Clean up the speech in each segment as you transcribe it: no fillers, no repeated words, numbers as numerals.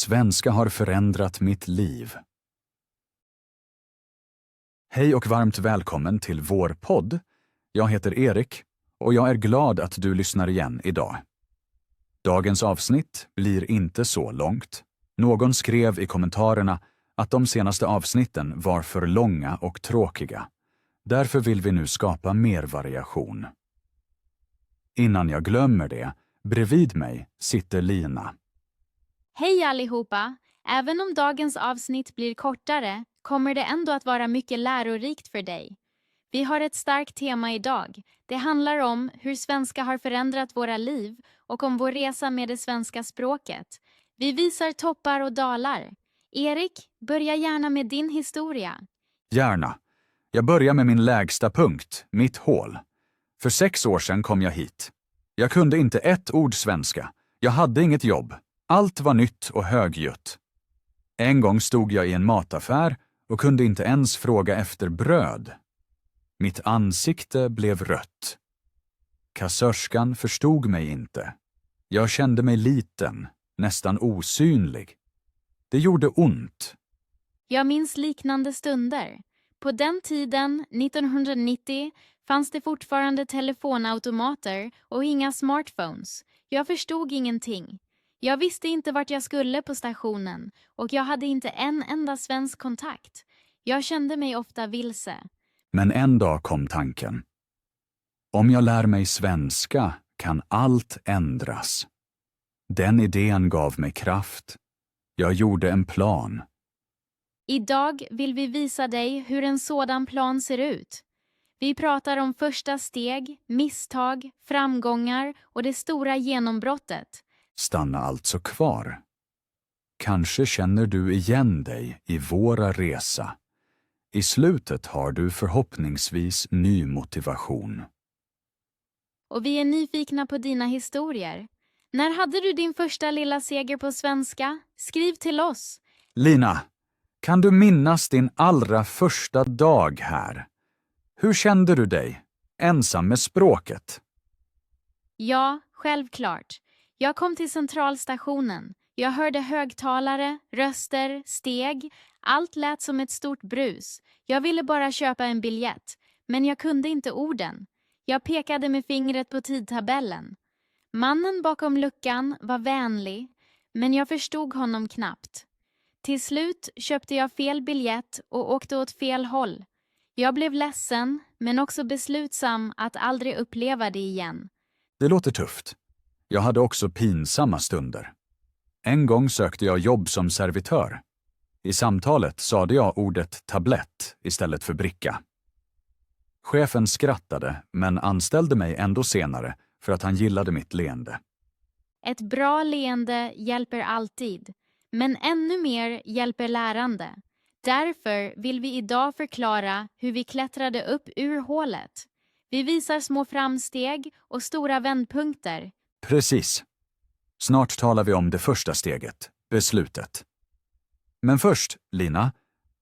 Svenska har förändrat mitt liv. Hej och varmt välkommen till vår podd. Jag heter Erik och jag är glad att du lyssnar igen idag. Dagens avsnitt blir inte så långt. Någon skrev i kommentarerna att de senaste avsnitten var för långa och tråkiga. Därför vill vi nu skapa mer variation. Innan jag glömmer det, bredvid mig sitter Lina. Hej allihopa! Även om dagens avsnitt blir kortare kommer det ändå att vara mycket lärorikt för dig. Vi har ett starkt tema idag. Det handlar om hur svenska har förändrat våra liv och om vår resa med det svenska språket. Vi visar toppar och dalar. Erik, börja gärna med din historia. Gärna. Jag börjar med min lägsta punkt, mitt hål. För 6 år sedan kom jag hit. Jag kunde inte ett ord svenska. Jag hade inget jobb. Allt var nytt och högljutt. En gång stod jag i en mataffär och kunde inte ens fråga efter bröd. Mitt ansikte blev rött. Kassörskan förstod mig inte. Jag kände mig liten, nästan osynlig. Det gjorde ont. Jag minns liknande stunder. På den tiden, 1990, fanns det fortfarande telefonautomater och inga smartphones. Jag förstod ingenting. Jag visste inte vart jag skulle på stationen och jag hade inte en enda svensk kontakt. Jag kände mig ofta vilse. Men en dag kom tanken. Om jag lär mig svenska kan allt ändras. Den idén gav mig kraft. Jag gjorde en plan. Idag vill vi visa dig hur en sådan plan ser ut. Vi pratar om första steg, misstag, framgångar och det stora genombrottet. Stanna alltså kvar. Kanske känner du igen dig i våra resa. I slutet har du förhoppningsvis ny motivation. Och vi är nyfikna på dina historier. När hade du din första lilla seger på svenska? Skriv till oss. Lina, kan du minnas din allra första dag här? Hur kände du dig? Ensam med språket? Ja, självklart. Jag kom till centralstationen. Jag hörde högtalare, röster, steg. Allt lät som ett stort brus. Jag ville bara köpa en biljett, men jag kunde inte orden. Jag pekade med fingret på tidtabellen. Mannen bakom luckan var vänlig, men jag förstod honom knappt. Till slut köpte jag fel biljett och åkte åt fel håll. Jag blev ledsen, men också beslutsam att aldrig uppleva det igen. Det låter tufft. Jag hade också pinsamma stunder. En gång sökte jag jobb som servitör. I samtalet sade jag ordet tablett istället för bricka. Chefen skrattade men anställde mig ändå senare för att han gillade mitt leende. Ett bra leende hjälper alltid, men ännu mer hjälper lärande. Därför vill vi idag förklara hur vi klättrade upp ur hålet. Vi visar små framsteg och stora vändpunkter. Precis. Snart talar vi om det första steget, beslutet. Men först, Lina,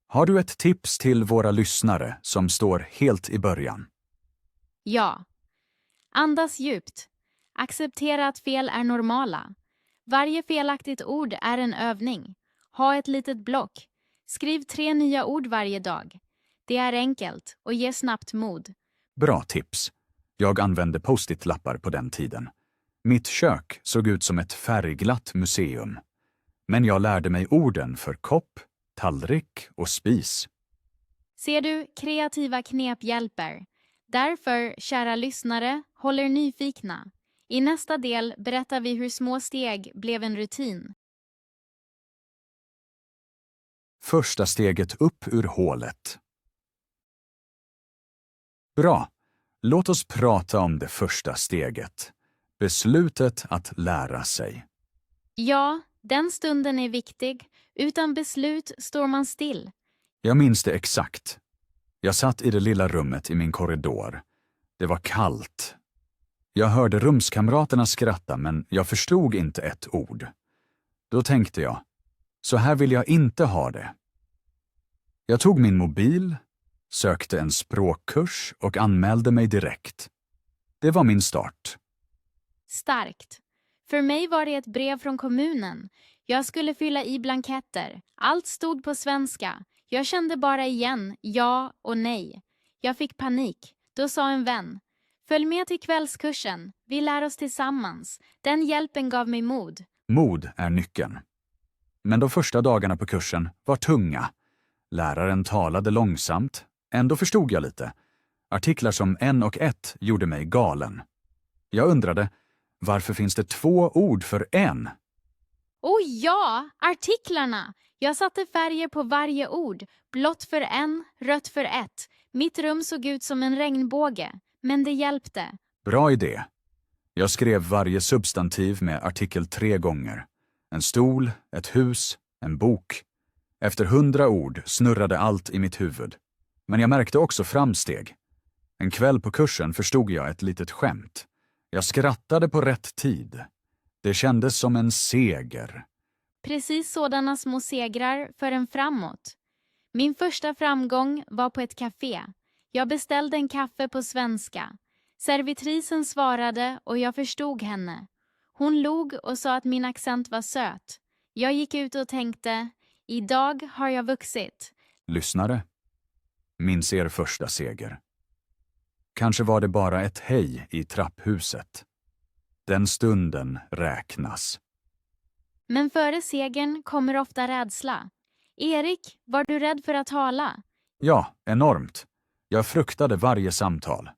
har du ett tips till våra lyssnare som står helt i början? Ja. Andas djupt. Acceptera att fel är normala. Varje felaktigt ord är en övning. Ha ett litet block. Skriv 3 nya ord varje dag. Det är enkelt och ger snabbt mod. Bra tips. Jag använde post-it-lappar på den tiden. Mitt kök såg ut som ett färgglatt museum. Men jag lärde mig orden för kopp, tallrik och spis. Ser du, kreativa knep hjälper. Därför, kära lyssnare, håll er nyfikna. I nästa del berättar vi hur små steg blev en rutin. Första steget upp ur hålet. Bra. Låt oss prata om det första steget. Beslutet att lära sig. Ja, den stunden är viktig. Utan beslut står man still. Jag minns det exakt. Jag satt i det lilla rummet i min korridor. Det var kallt. Jag hörde rumskamraterna skratta men jag förstod inte ett ord. Då tänkte jag, så här vill jag inte ha det. Jag tog min mobil, sökte en språkkurs och anmälde mig direkt. Det var min start. Starkt. För mig var det ett brev från kommunen. Jag skulle fylla i blanketter. Allt stod på svenska. Jag kände bara igen ja och nej. Jag fick panik. Då sa en vän: följ med till kvällskursen. Vi lär oss tillsammans. Den hjälpen gav mig mod. Mod är nyckeln. Men de första dagarna på kursen var tunga. Läraren talade långsamt. Ändå förstod jag lite. Artiklar som en och ett gjorde mig galen. Jag undrade, varför finns det 2 ord för en? Oh ja, artiklarna! Jag satte färger på varje ord. Blått för en, rött för ett. Mitt rum såg ut som en regnbåge, men det hjälpte. Bra idé. Jag skrev varje substantiv med artikel 3 gånger. En stol, ett hus, en bok. Efter 100 ord snurrade allt i mitt huvud. Men jag märkte också framsteg. En kväll på kursen förstod jag ett litet skämt. Jag skrattade på rätt tid. Det kändes som en seger. Precis sådana små segrar för en framåt. Min första framgång var på ett café. Jag beställde en kaffe på svenska. Servitrisen svarade och jag förstod henne. Hon log och sa att min accent var söt. Jag gick ut och tänkte, idag har jag vuxit. Lyssnare, minns er första seger. Kanske var det bara ett hej i trapphuset. Den stunden räknas. Men före segern kommer ofta rädsla. Erik, var du rädd för att tala? Ja, enormt. Jag fruktade varje samtal.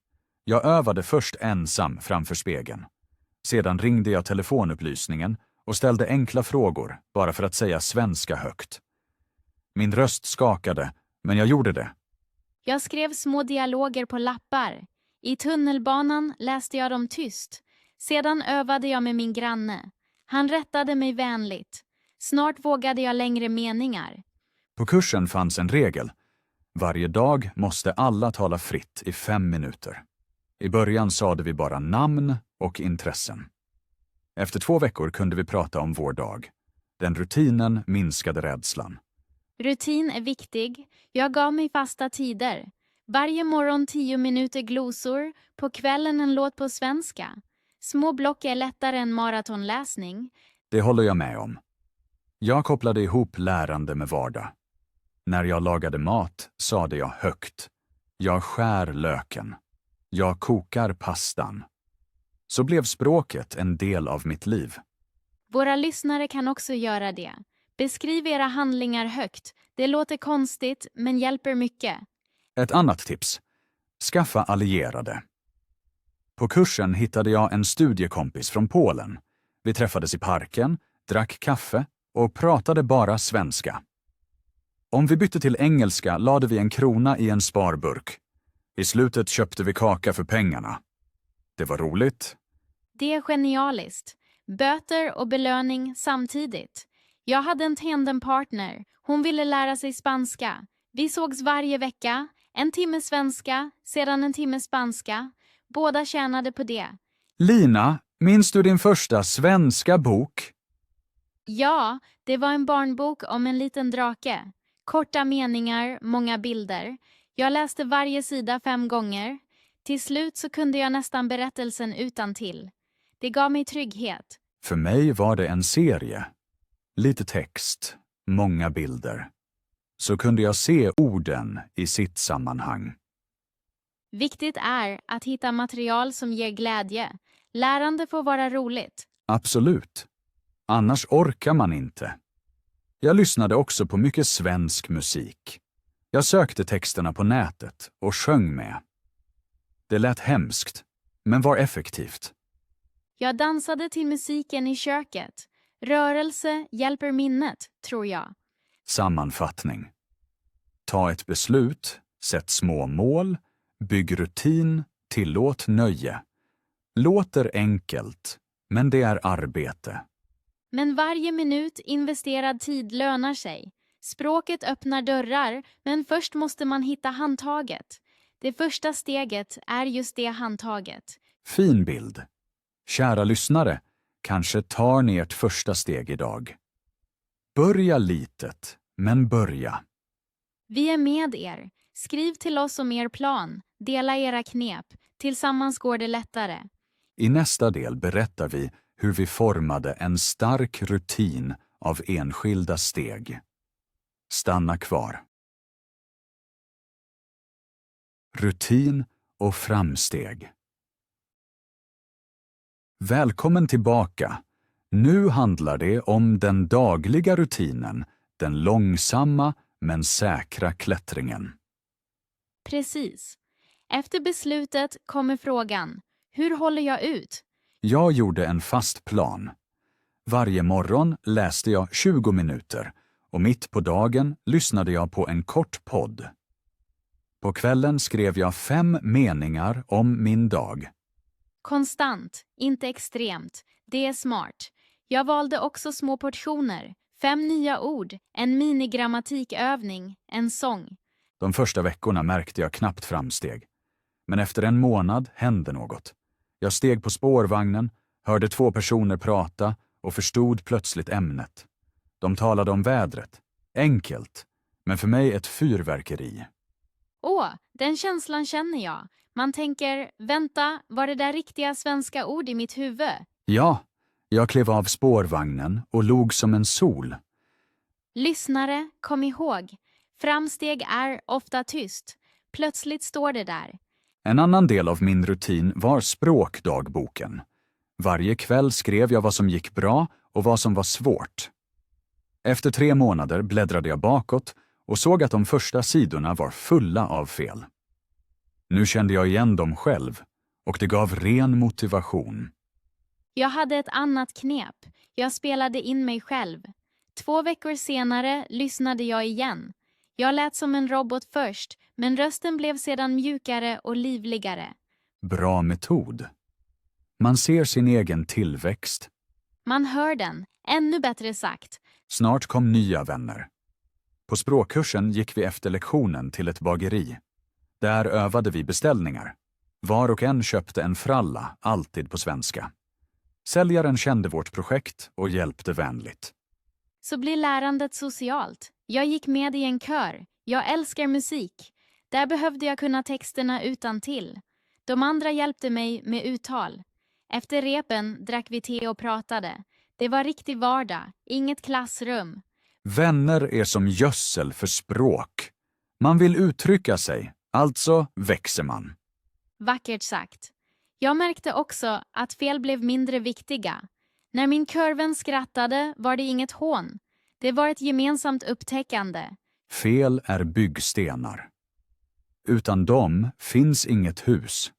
Jag övade först ensam framför spegeln. Sedan ringde jag telefonupplysningen och ställde enkla frågor bara för att säga svenska högt. Min röst skakade, men jag gjorde det. Jag skrev små dialoger på lappar. I tunnelbanan läste jag dem tyst. Sedan övade jag med min granne. Han rättade mig vänligt. Snart vågade jag längre meningar. På kursen fanns en regel. Varje dag måste alla tala fritt i 5 minuter. I början sade vi bara namn och intressen. Efter 2 veckor kunde vi prata om vår dag. Den rutinen minskade rädslan. Rutin är viktig. Jag gav mig fasta tider. Varje morgon 10 minuter glosor, på kvällen en låt på svenska. Små block är lättare än maratonläsning. Det håller jag med om. Jag kopplade ihop lärande med vardag. När jag lagade mat sade jag högt. Jag skär löken. Jag kokar pastan. Så blev språket en del av mitt liv. Våra lyssnare kan också göra det. Beskriv era handlingar högt. Det låter konstigt, men hjälper mycket. Ett annat tips. Skaffa allierade. På kursen hittade jag en studiekompis från Polen. Vi träffades i parken, drack kaffe och pratade bara svenska. Om vi bytte till engelska lade vi 1 krona i en sparburk. I slutet köpte vi kaka för pengarna. Det var roligt. Det är genialiskt. Böter och belöning samtidigt. Jag hade en tandempartner. Hon ville lära sig spanska. Vi sågs varje vecka. 1 timme svenska, sedan 1 timme spanska. Båda tjänade på det. Lina, minns du din första svenska bok? Ja, det var en barnbok om en liten drake. Korta meningar, många bilder. Jag läste varje sida 5 gånger. Till slut så kunde jag nästan berättelsen utantill. Det gav mig trygghet. För mig var det en serie. Lite text, många bilder. Så kunde jag se orden i sitt sammanhang. Viktigt är att hitta material som ger glädje. Lärande får vara roligt. Absolut. Annars orkar man inte. Jag lyssnade också på mycket svensk musik. Jag sökte texterna på nätet och sjöng med. Det lät hemskt, men var effektivt. Jag dansade till musiken i köket. Rörelse hjälper minnet, tror jag. Sammanfattning. Ta ett beslut, sätt små mål, bygg rutin, tillåt nöje. Låter enkelt, men det är arbete. Men varje minut investerad tid lönar sig. Språket öppnar dörrar, men först måste man hitta handtaget. Det första steget är just det handtaget. Fin bild. Kära lyssnare, kanske tar ni ert första steg idag. Börja litet, men börja. Vi är med er. Skriv till oss om er plan. Dela era knep. Tillsammans går det lättare. I nästa del berättar vi hur vi formade en stark rutin av enskilda steg. Stanna kvar. Rutin och framsteg. Välkommen tillbaka. Nu handlar det om den dagliga rutinen, den långsamma men säkra klättringen. Precis. Efter beslutet kommer frågan, hur håller jag ut? Jag gjorde en fast plan. Varje morgon läste jag 20 minuter och mitt på dagen lyssnade jag på en kort podd. På kvällen skrev jag 5 meningar om min dag. Konstant, inte extremt. Det är smart. Jag valde också små portioner. 5 nya ord, en minigrammatiköövning, en sång. De första veckorna märkte jag knappt framsteg. Men efter en månad hände något. Jag steg på spårvagnen, hörde 2 personer prata och förstod plötsligt ämnet. De talade om vädret. Enkelt, men för mig ett fyrverkeri. Den känslan känner jag. Man tänker, vänta, var det där riktiga svenska ord i mitt huvud? Ja, jag klev av spårvagnen och log som en sol. Lyssnare, kom ihåg. Framsteg är ofta tyst. Plötsligt står det där. En annan del av min rutin var språkdagboken. Varje kväll skrev jag vad som gick bra och vad som var svårt. Efter 3 månader bläddrade jag bakåt och såg att de första sidorna var fulla av fel. Nu kände jag igen dem själv och det gav ren motivation. Jag hade ett annat knep. Jag spelade in mig själv. 2 veckor senare lyssnade jag igen. Jag lät som en robot först, men rösten blev sedan mjukare och livligare. Bra metod. Man ser sin egen tillväxt. Man hör den, ännu bättre sagt. Snart kom nya vänner. På språkkursen gick vi efter lektionen till ett bageri. Där övade vi beställningar. Var och en köpte en fralla, alltid på svenska. Säljaren kände vårt projekt och hjälpte vänligt. Så blir lärandet socialt. Jag gick med i en kör. Jag älskar musik. Där behövde jag kunna texterna utantill. De andra hjälpte mig med uttal. Efter repen drack vi te och pratade. Det var riktig vardag, inget klassrum. Vänner är som gödsel för språk. Man vill uttrycka sig, alltså växer man. Vackert sagt. Jag märkte också att fel blev mindre viktiga. När min körvän skrattade var det inget hån. Det var ett gemensamt upptäckande. Fel är byggstenar. Utan dem finns inget hus.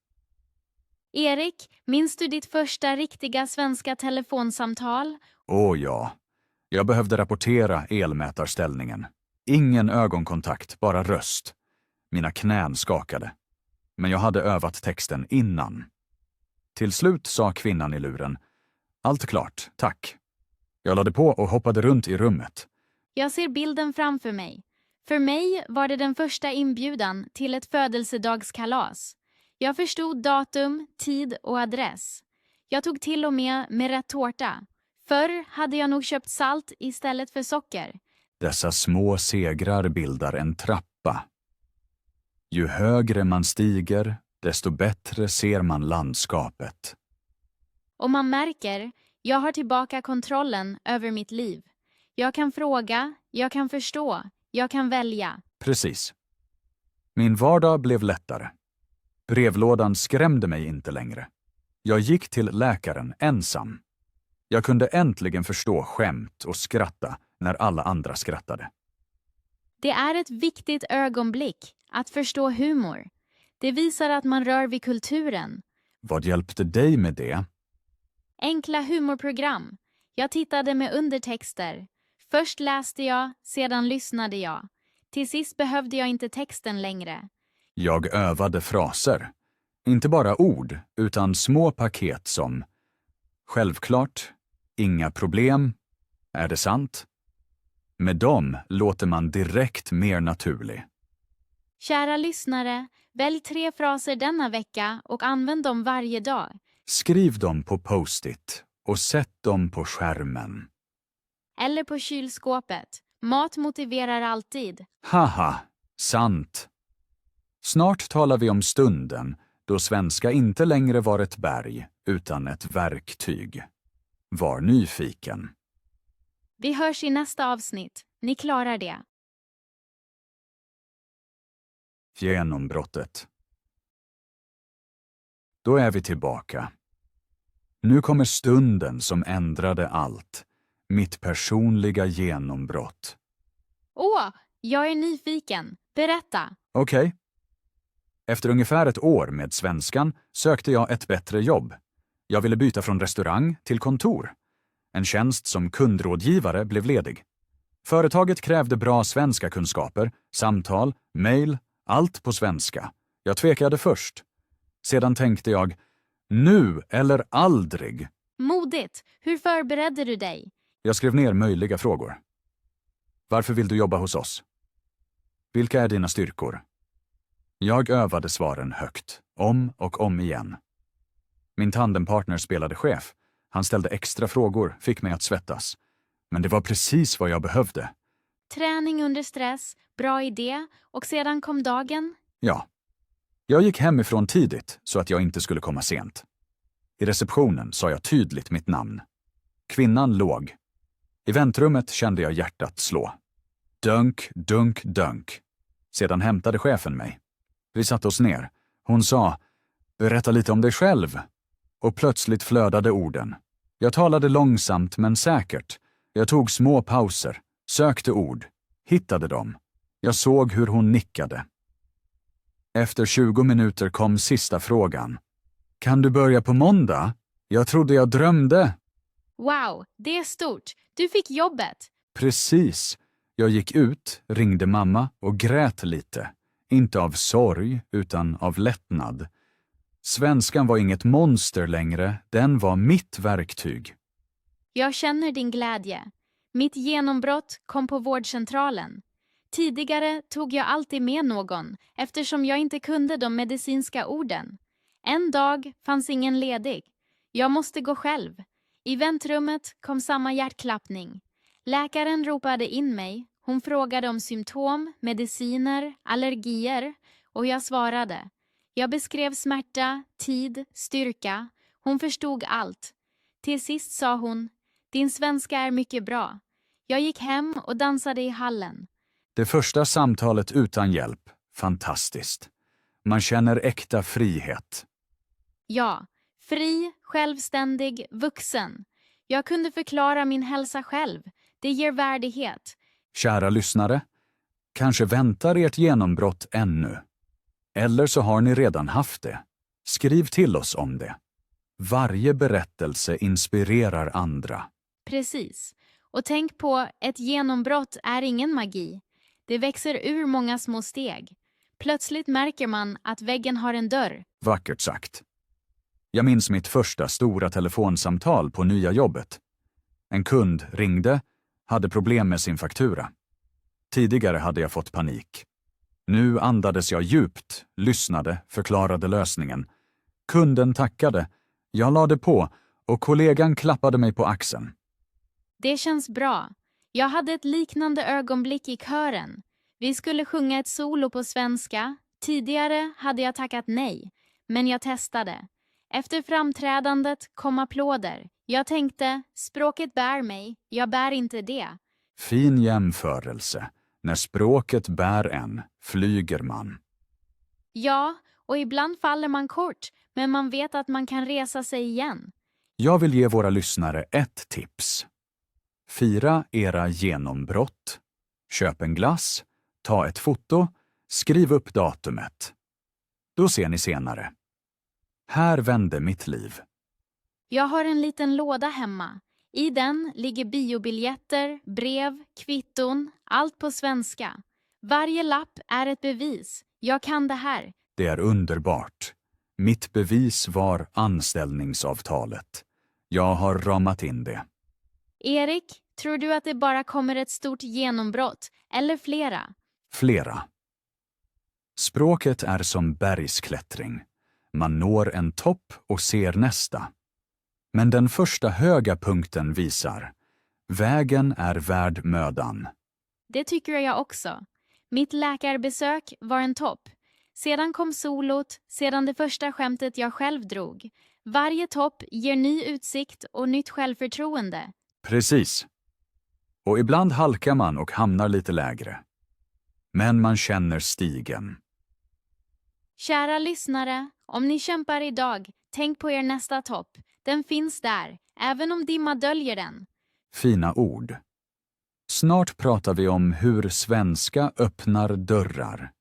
Erik, minns du ditt första riktiga svenska telefonsamtal? Ja. Jag behövde rapportera elmätarställningen. Ingen ögonkontakt, bara röst. Mina knän skakade. Men jag hade övat texten innan. Till slut sa kvinnan i luren: allt klart, tack. Jag lade på och hoppade runt i rummet. Jag ser bilden framför mig. För mig var det den första inbjudan till ett födelsedagskalas. Jag förstod datum, tid och adress. Jag tog till och med rätt tårta. Förr hade jag nog köpt salt istället för socker. Dessa små segrar bildar en trappa. Ju högre man stiger, desto bättre ser man landskapet. Och man märker, jag har tillbaka kontrollen över mitt liv. Jag kan fråga, jag kan förstå, jag kan välja. Precis. Min vardag blev lättare. Brevlådan skrämde mig inte längre. Jag gick till läkaren ensam. Jag kunde äntligen förstå skämt och skratta när alla andra skrattade. Det är ett viktigt ögonblick att förstå humor. Det visar att man rör vid kulturen. Vad hjälpte dig med det? Enkla humorprogram. Jag tittade med undertexter. Först läste jag, sedan lyssnade jag. Till sist behövde jag inte texten längre. Jag övade fraser. Inte bara ord, utan små paket som självklart, inga problem, är det sant? Med dem låter man direkt mer naturlig. Kära lyssnare, välj 3 fraser denna vecka och använd dem varje dag. Skriv dem på post-it och sätt dem på skärmen. Eller på kylskåpet. Mat motiverar alltid. Haha, sant. Snart talar vi om stunden då svenska inte längre var ett berg utan ett verktyg. Var nyfiken. Vi hörs i nästa avsnitt. Ni klarar det. Genombrottet. Då är vi tillbaka. Nu kommer stunden som ändrade allt. Mitt personliga genombrott. Åh, jag är nyfiken. Berätta. Okej. Efter ungefär ett år med svenskan sökte jag ett bättre jobb. Jag ville byta från restaurang till kontor. En tjänst som kundrådgivare blev ledig. Företaget krävde bra svenska kunskaper, samtal, mejl, allt på svenska. Jag tvekade först. Sedan tänkte jag, nu eller aldrig. Modigt. Hur förberedde du dig? Jag skrev ner möjliga frågor. Varför vill du jobba hos oss? Vilka är dina styrkor? Jag övade svaren högt, om och om igen. Min tandempartner spelade chef. Han ställde extra frågor, fick mig att svettas. Men det var precis vad jag behövde. Träning under stress, bra idé och sedan kom dagen. Ja. Jag gick hemifrån tidigt så att jag inte skulle komma sent. I receptionen sa jag tydligt mitt namn. Kvinnan låg. I väntrummet kände jag hjärtat slå. Dunk, dunk, dunk. Sedan hämtade chefen mig. Vi satte oss ner. Hon sa, berätta lite om dig själv. Och plötsligt flödade orden. Jag talade långsamt men säkert. Jag tog små pauser, sökte ord, hittade dem. Jag såg hur hon nickade. Efter 20 minuter kom sista frågan. Kan du börja på måndag? Jag trodde jag drömde. Wow, det är stort. Du fick jobbet. Precis. Jag gick ut, ringde mamma och grät lite. Inte av sorg, utan av lättnad. Svenskan var inget monster längre, den var mitt verktyg. Jag känner din glädje. Mitt genombrott kom på vårdcentralen. Tidigare tog jag alltid med någon eftersom jag inte kunde de medicinska orden. En dag fanns ingen ledig. Jag måste gå själv. I väntrummet kom samma hjärtklappning. Läkaren ropade in mig. Hon frågade om symptom, mediciner, allergier och jag svarade. Jag beskrev smärta, tid, styrka. Hon förstod allt. Till sist sa hon, din svenska är mycket bra. Jag gick hem och dansade i hallen. Det första samtalet utan hjälp, fantastiskt. Man känner äkta frihet. Ja, fri, självständig, vuxen. Jag kunde förklara min hälsa själv. Det ger värdighet. Kära lyssnare, kanske väntar ert genombrott ännu. Eller så har ni redan haft det. Skriv till oss om det. Varje berättelse inspirerar andra. Precis. Och tänk på, ett genombrott är ingen magi. Det växer ur många små steg. Plötsligt märker man att väggen har en dörr. Vackert sagt. Jag minns mitt första stora telefonsamtal på nya jobbet. En kund ringde, hade problem med sin faktura. Tidigare hade jag fått panik. Nu andades jag djupt, lyssnade, förklarade lösningen. Kunden tackade, jag lade på och kollegan klappade mig på axeln. Det känns bra. Jag hade ett liknande ögonblick i kören. Vi skulle sjunga ett solo på svenska. Tidigare hade jag tackat nej, men jag testade. Efter framträdandet kom applåder. Jag tänkte, språket bär mig, jag bär inte det. Fin jämförelse. När språket bär en, flyger man. Ja, och ibland faller man kort, men man vet att man kan resa sig igen. Jag vill ge våra lyssnare ett tips. Fira era genombrott. Köp en glass, ta ett foto, skriv upp datumet. Då ser ni senare. Här vände mitt liv. Jag har en liten låda hemma. I den ligger biobiljetter, brev, kvitton, allt på svenska. Varje lapp är ett bevis. Jag kan det här. Det är underbart. Mitt bevis var anställningsavtalet. Jag har ramat in det. Erik, tror du att det bara kommer ett stort genombrott, eller flera? Flera. Språket är som bergsklättring. Man når en topp och ser nästa. Men den första höga punkten visar. Vägen är värd mödan. Det tycker jag också. Mitt läkarbesök var en topp. Sedan kom solot, sedan det första skämtet jag själv drog. Varje topp ger ny utsikt och nytt självförtroende. Precis. Och ibland halkar man och hamnar lite lägre. Men man känner stigen. Kära lyssnare, om ni kämpar idag, tänk på er nästa topp. Den finns där, även om dimma döljer den. Fina ord. Snart pratar vi om hur svenska öppnar dörrar.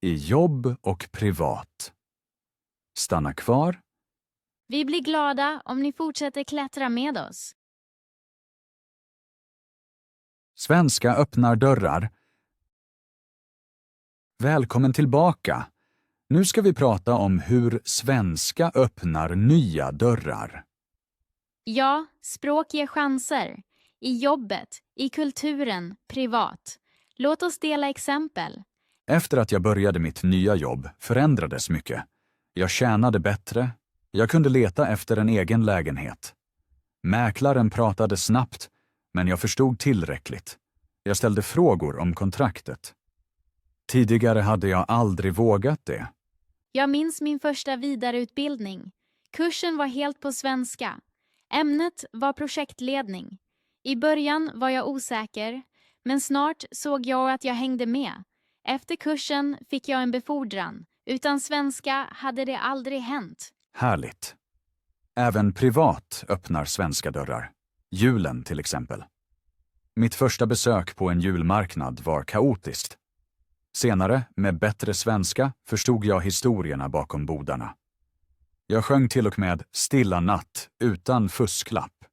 I jobb och privat. Stanna kvar. Vi blir glada om ni fortsätter klättra med oss. Svenska öppnar dörrar. Välkommen tillbaka. Nu ska vi prata om hur svenska öppnar nya dörrar. Ja, språk ger chanser. I jobbet, i kulturen, privat. Låt oss dela exempel. Efter att jag började mitt nya jobb förändrades mycket. Jag tjänade bättre. Jag kunde leta efter en egen lägenhet. Mäklaren pratade snabbt, men jag förstod tillräckligt. Jag ställde frågor om kontraktet. Tidigare hade jag aldrig vågat det. Jag minns min första vidareutbildning. Kursen var helt på svenska. Ämnet var projektledning. I början var jag osäker, men snart såg jag att jag hängde med. Efter kursen fick jag en befordran. Utan svenska hade det aldrig hänt. Härligt. Även privat öppnar svenska dörrar. Julen till exempel. Mitt första besök på en julmarknad var kaotiskt. Senare, med bättre svenska, förstod jag historierna bakom bodarna. Jag sjöng till och med Stilla natt utan fusklapp.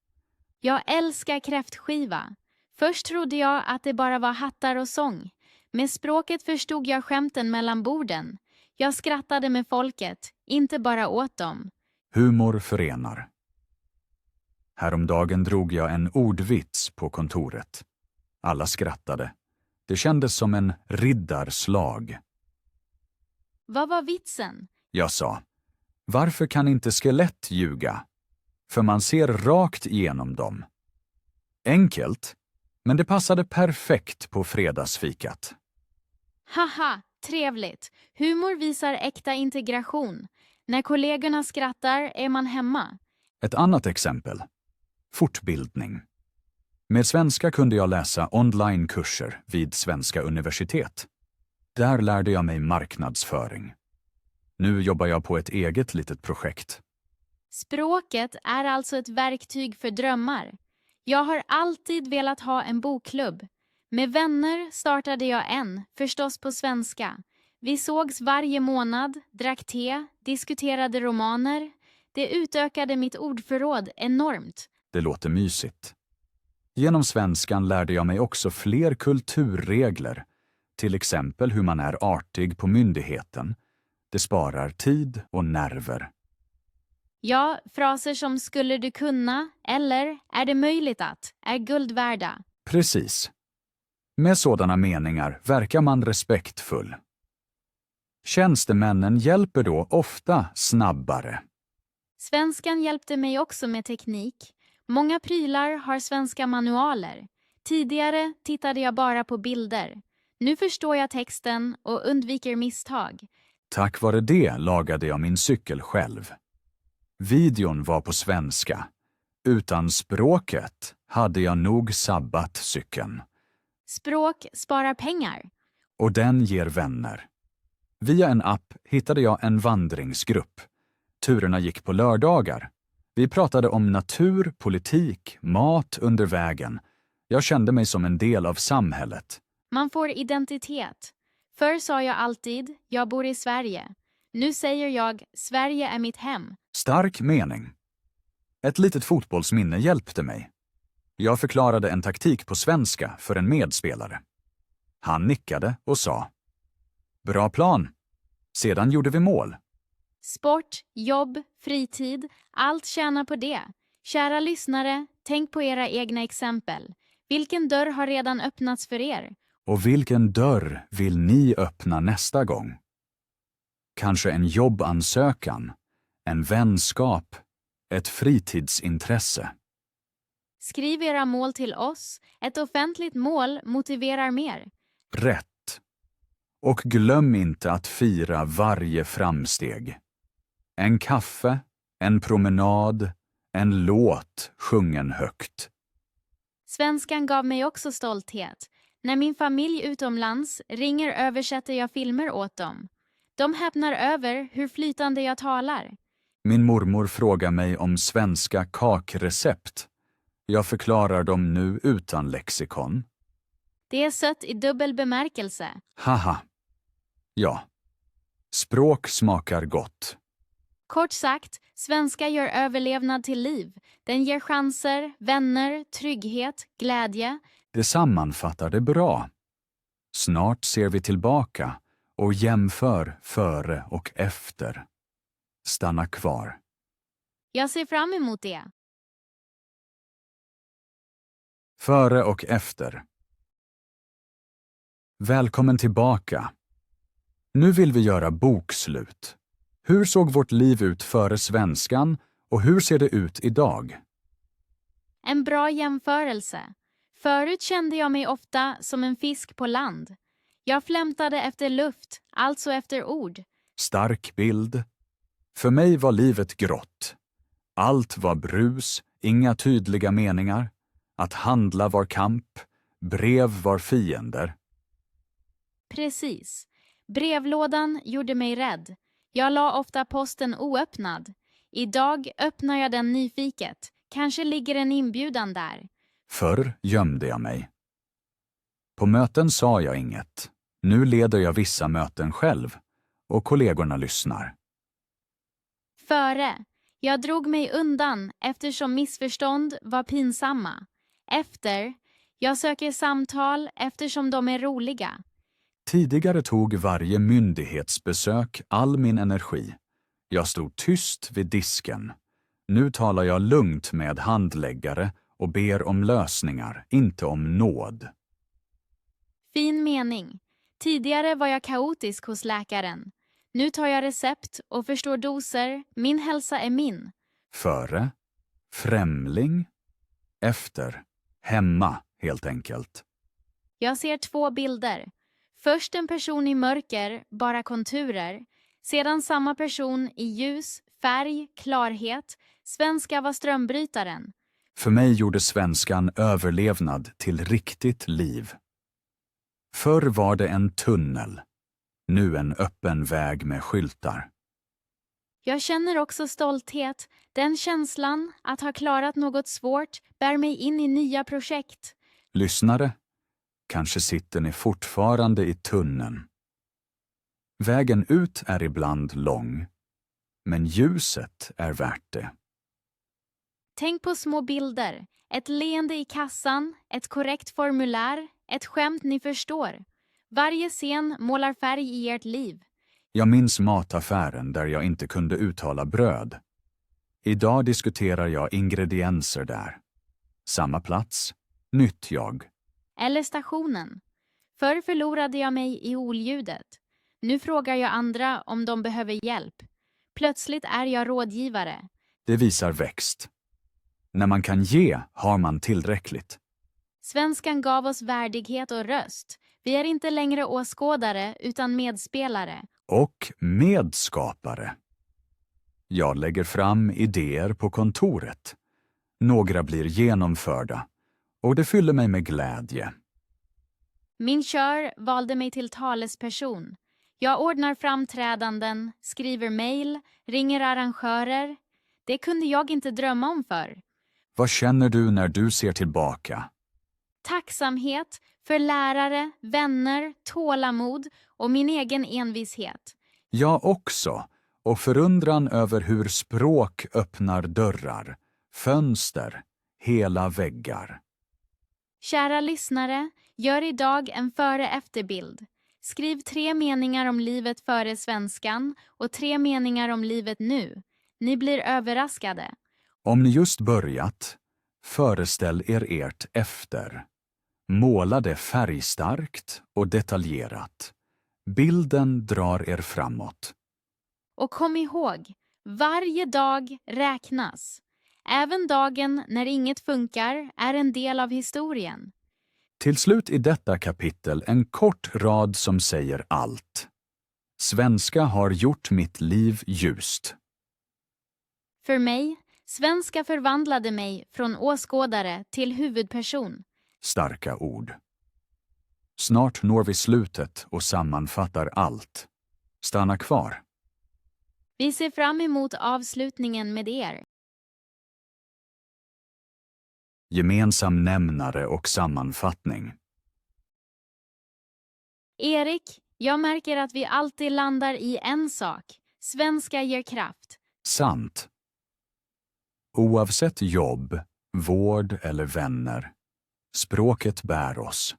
Jag älskar kräftskiva. Först trodde jag att det bara var hattar och sång. Med språket förstod jag skämten mellan borden. Jag skrattade med folket, inte bara åt dem. Humor förenar. Häromdagen drog jag en ordvits på kontoret. Alla skrattade. Det kändes som en riddarslag. Vad var vitsen? Jag sa, varför kan inte skelett ljuga? För man ser rakt igenom dem. Enkelt, men det passade perfekt på fredagsfikat. Haha, trevligt. Humor visar äkta integration. När kollegorna skrattar är man hemma. Ett annat exempel. Fortbildning. Med svenska kunde jag läsa onlinekurser vid Svenska universitet. Där lärde jag mig marknadsföring. Nu jobbar jag på ett eget litet projekt. Språket är alltså ett verktyg för drömmar. Jag har alltid velat ha en bokklubb. Med vänner startade jag en, förstås på svenska. Vi sågs varje månad, drack te, diskuterade romaner. Det utökade mitt ordförråd enormt. Det låter mysigt. Genom svenskan lärde jag mig också fler kulturregler. Till exempel hur man är artig på myndigheten. Det sparar tid och nerver. Ja, fraser som skulle du kunna eller är det möjligt att är guld värda. Precis. Med sådana meningar verkar man respektfull. Tjänstemännen hjälper då ofta snabbare. Svenskan hjälpte mig också med teknik. Många prylar har svenska manualer. Tidigare tittade jag bara på bilder. Nu förstår jag texten och undviker misstag. Tack vare det lagade jag min cykel själv. Videon var på svenska. Utan språket hade jag nog sabbat cykeln. Språk sparar pengar. Och den ger vänner. Via en app hittade jag en vandringsgrupp. Turerna gick på lördagar. Vi pratade om natur, politik, mat under vägen. Jag kände mig som en del av samhället. Man får identitet. Förr sa jag alltid, jag bor i Sverige. Nu säger jag, Sverige är mitt hem. Stark mening. Ett litet fotbollsminne hjälpte mig. Jag förklarade en taktik på svenska för en medspelare. Han nickade och sa, bra plan. Sedan gjorde vi mål. Sport, jobb, fritid, allt tjänar på det. Kära lyssnare, tänk på era egna exempel. Vilken dörr har redan öppnats för er? Och vilken dörr vill ni öppna nästa gång? Kanske en jobbansökan, en vänskap, ett fritidsintresse. Skriv era mål till oss. Ett offentligt mål motiverar mer. Rätt. Och glöm inte att fira varje framsteg. En kaffe, en promenad, en låt sjungen högt. Svenskan gav mig också stolthet. När min familj utomlands ringer översätter jag filmer åt dem. De häpnar över hur flytande jag talar. Min mormor frågar mig om svenska kakrecept. Jag förklarar dem nu utan lexikon. Det är sött i dubbel bemärkelse. Haha. Ja. Språk smakar gott. Kort sagt, svenska gör överlevnad till liv. Den ger chanser, vänner, trygghet, glädje. Det sammanfattar det bra. Snart ser vi tillbaka och jämför före och efter. Stanna kvar. Jag ser fram emot det. Före och efter. Välkommen tillbaka. Nu vill vi göra bokslut. Hur såg vårt liv ut före svenskan och hur ser det ut idag? En bra jämförelse. Förut kände jag mig ofta som en fisk på land. Jag flämtade efter luft, alltså efter ord. Stark bild. För mig var livet grått. Allt var brus, inga tydliga meningar. Att handla var kamp, brev var fiender. Precis. Brevlådan gjorde mig rädd. Jag la ofta posten oöppnad. Idag öppnar jag den nyfiket. Kanske ligger en inbjudan där. Förr gömde jag mig. På möten sa jag inget. Nu leder jag vissa möten själv och kollegorna lyssnar. Före. Jag drog mig undan eftersom missförstånd var pinsamma. Efter. Jag söker samtal eftersom de är roliga. Tidigare tog varje myndighetsbesök all min energi. Jag stod tyst vid disken. Nu talar jag lugnt med handläggare och ber om lösningar, inte om nåd. Fin mening. Tidigare var jag kaotisk hos läkaren. Nu tar jag recept och förstår doser. Min hälsa är min. Före, främling, efter, hemma helt enkelt. Jag ser 2 bilder. Först en person i mörker, bara konturer. Sedan samma person i ljus, färg, klarhet. Svenska var strömbrytaren. För mig gjorde svenskan överlevnad till riktigt liv. Förr var det en tunnel, nu en öppen väg med skyltar. Jag känner också stolthet. Den känslan att ha klarat något svårt bär mig in i nya projekt. Lyssnare, kanske sitter ni fortfarande i tunneln. Vägen ut är ibland lång, men ljuset är värt det. Tänk på små bilder. Ett leende i kassan, ett korrekt formulär, ett skämt ni förstår. Varje scen målar färg i ert liv. Jag minns mataffären där jag inte kunde uttala bröd. Idag diskuterar jag ingredienser där. Samma plats, nytt jag. Eller stationen. Förr förlorade jag mig i oljudet. Nu frågar jag andra om de behöver hjälp. Plötsligt är jag rådgivare. Det visar växt. När man kan ge har man tillräckligt. Svenskan gav oss värdighet och röst. Vi är inte längre åskådare utan medspelare. Och medskapare. Jag lägger fram idéer på kontoret. Några blir genomförda och det fyller mig med glädje. Min kör valde mig till talesperson. Jag ordnar framträdanden, skriver mejl, ringer arrangörer. Det kunde jag inte drömma om förr. Vad känner du när du ser tillbaka? Tacksamhet för lärare, vänner, tålamod och min egen envishet. Jag också, och förundran över hur språk öppnar dörrar, fönster, hela väggar. Kära lyssnare, gör idag en före-efterbild. Skriv 3 meningar om livet före svenskan och 3 meningar om livet nu. Ni blir överraskade. Om ni just börjat, föreställ er ert efter. Måla det färgstarkt och detaljerat. Bilden drar er framåt. Och kom ihåg, varje dag räknas. Även dagen när inget funkar är en del av historien. Till slut i detta kapitel en kort rad som säger allt. Svenska har gjort mitt liv ljust. För mig, Svenska förvandlade mig från åskådare till huvudperson. Starka ord. Snart når vi slutet och sammanfattar allt. Stanna kvar. Vi ser fram emot avslutningen med er. Gemensam nämnare och sammanfattning. Erik, jag märker att vi alltid landar i en sak. Svenska ger kraft. Sant. Oavsett jobb, vård eller vänner, språket bär oss.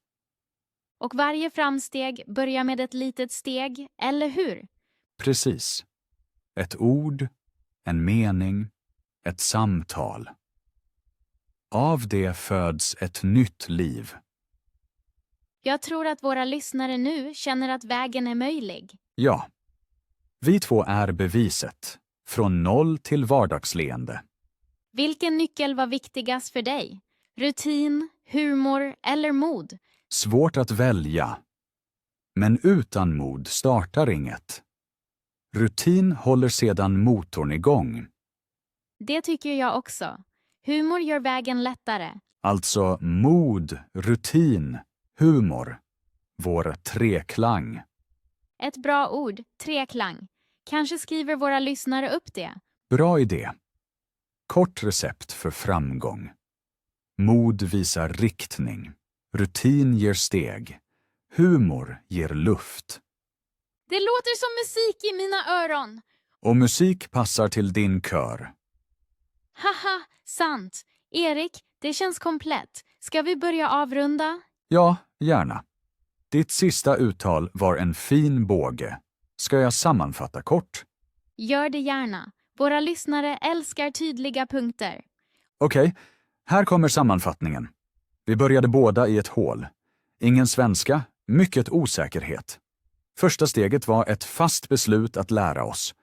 Och varje framsteg börjar med ett litet steg, eller hur? Precis. Ett ord, en mening, ett samtal. Av det föds ett nytt liv. Jag tror att våra lyssnare nu känner att vägen är möjlig. Ja. Vi två är beviset. Från noll till vardagsleende. Vilken nyckel var viktigast för dig? Rutin, humor eller mod? Svårt att välja. Men utan mod startar inget. Rutin håller sedan motorn igång. Det tycker jag också. Humor gör vägen lättare. Alltså mod, rutin, humor. Vår treklang. Ett bra ord, treklang. Kanske skriver våra lyssnare upp det. Bra idé. Kort recept för framgång. Mod visar riktning. Rutin ger steg. Humor ger luft. Det låter som musik i mina öron. Och musik passar till din kör. Haha, sant. Erik, det känns komplett. Ska vi börja avrunda? Ja, gärna. Ditt sista uttal var en fin båge. Ska jag sammanfatta kort? Gör det gärna. Våra lyssnare älskar tydliga punkter. Okej, här kommer sammanfattningen. Vi började båda i ett hål. Ingen svenska, mycket osäkerhet. Första steget var ett fast beslut att lära oss.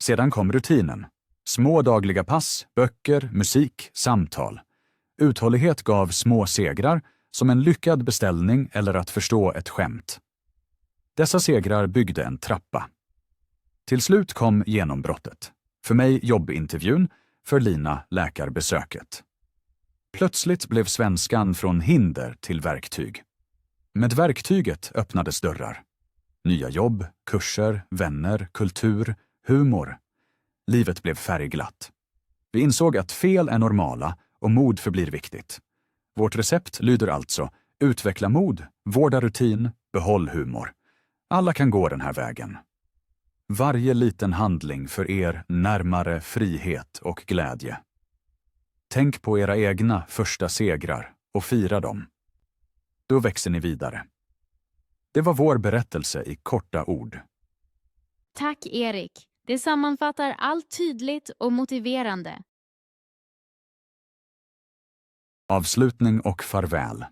Sedan kom rutinen. Små dagliga pass, böcker, musik, samtal. Uthållighet gav små segrar, som en lyckad beställning eller att förstå ett skämt. Dessa segrar byggde en trappa. Till slut kom genombrottet. För mig jobbintervjun, för Lina läkarbesöket. Plötsligt blev svenskan från hinder till verktyg. Med verktyget öppnades dörrar. Nya jobb, kurser, vänner, kultur, humor. Livet blev färgglatt. Vi insåg att fel är normala och mod förblir viktigt. Vårt recept lyder alltså: utveckla mod, vårda rutin, behåll humor. Alla kan gå den här vägen. Varje liten handling för er närmare frihet och glädje. Tänk på era egna första segrar och fira dem. Då växer ni vidare. Det var vår berättelse i korta ord. Tack Erik. Det sammanfattar allt tydligt och motiverande. Avslutning och farväl.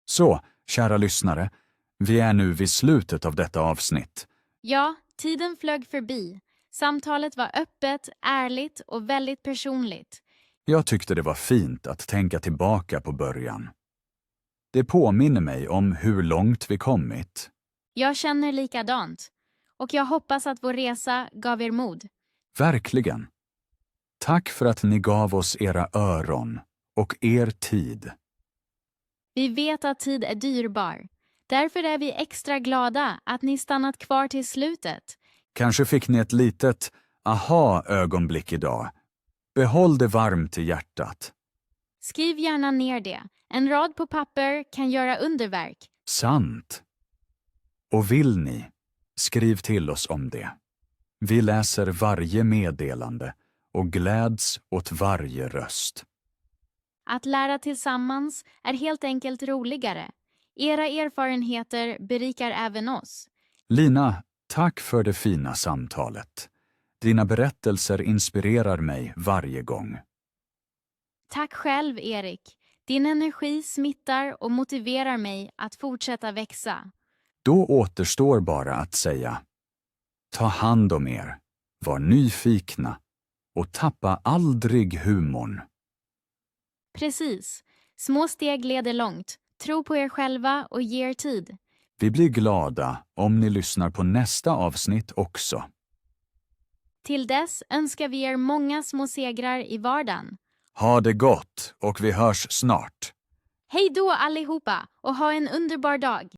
Så, kära lyssnare, vi är nu vid slutet av detta avsnitt. Ja, tiden flög förbi. Samtalet var öppet, ärligt och väldigt personligt. Jag tyckte det var fint att tänka tillbaka på början. Det påminner mig om hur långt vi kommit. Jag känner likadant. Och jag hoppas att vår resa gav er mod. Verkligen. Tack för att ni gav oss era öron och er tid. Vi vet att tid är dyrbar. Därför är vi extra glada att ni stannat kvar till slutet. Kanske fick ni ett litet aha-ögonblick idag. Behåll det varmt i hjärtat. Skriv gärna ner det. En rad på papper kan göra underverk. Sant. Och vill ni, skriv till oss om det. Vi läser varje meddelande och gläds åt varje röst. Att lära tillsammans är helt enkelt roligare. Era erfarenheter berikar även oss. Lina, tack för det fina samtalet. Dina berättelser inspirerar mig varje gång. Tack själv, Erik. Din energi smittar och motiverar mig att fortsätta växa. Då återstår bara att säga: ta hand om er, var nyfikna och tappa aldrig humorn. Precis. Små steg leder långt. Tro på er själva och ge er tid. Vi blir glada om ni lyssnar på nästa avsnitt också. Till dess önskar vi er många små segrar i vardagen. Ha det gott och vi hörs snart. Hej då allihopa och ha en underbar dag!